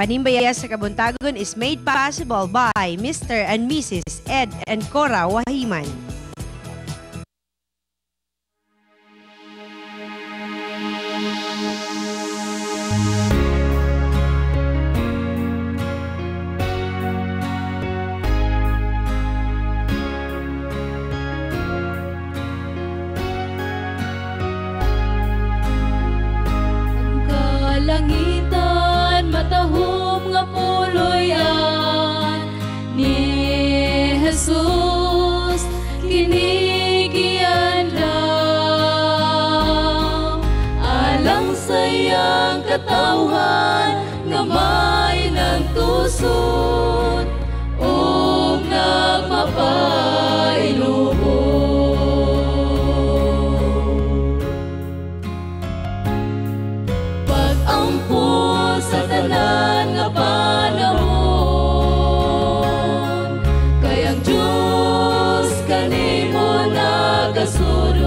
Panimbaya sa Kabuntagon is made possible by Mr. and Mrs. Ed and Cora Wahiman. Langitan matahom nga puloyan ni Jesus kinigian lang alang sayang katawhan nga may nagtusod o nagmapailubo. Sa tanan nga panahon kayang Diyos kanimo nagasulong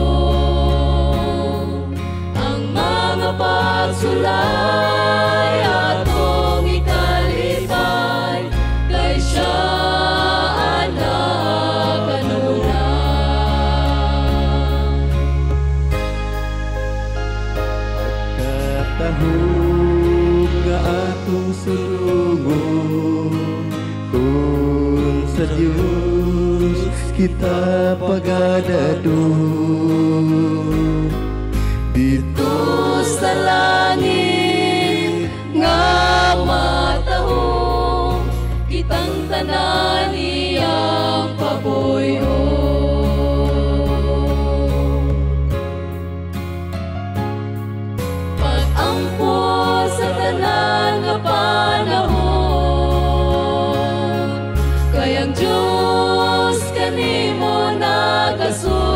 ang mga pagsulay atong ikalipay kay siya anak kanunay. Pagkatahog nga atong sulungon kung sa Diyos kita pagadadong dito sa langit nga matahong kitang tanan iyang paboyon. Pag-ampo sa tanan nga panahon kayang Diyos kanimo nagasulong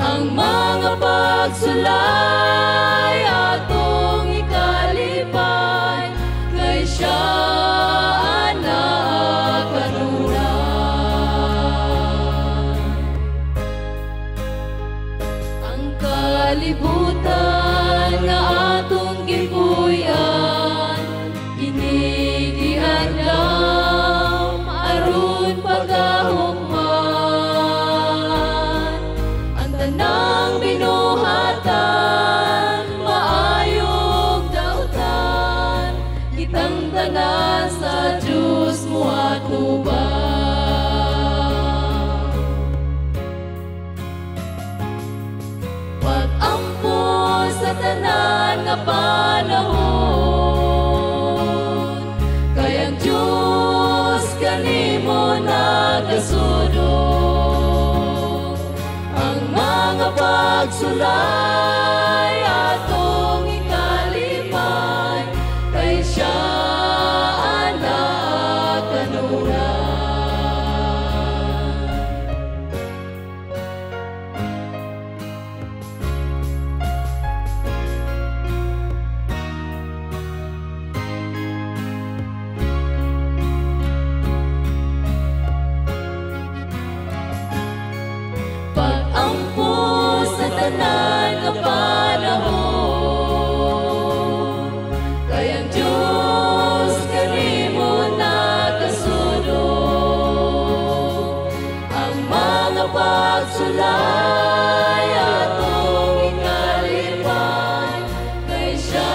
ang mga pagsulay atong ikalipay kay siya anak kanunay. Ang kalibutan nga atong gipuyan kinigiadlam aron pagahukman ang tanang binuhatan maayog dautan kitang tanan sa Diyos mo atubang. Pag-ampo sa tanan nga panahon kayang Diyos kanimo nagasulong ang mga pagsulay atong ikalipay kay siya anak kanunay. Pag-ampo sa tanan nga panahon kayang Diyos kanimo nagasulong ang mga pagsulay atong ikalipay kay siya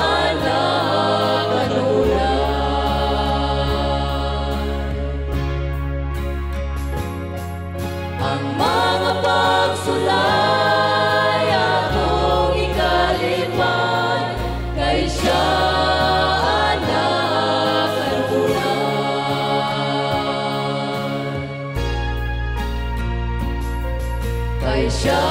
anak kanunay. Ang mga pagsulay atong ikalipay kay siya anak kanunay. Kay siya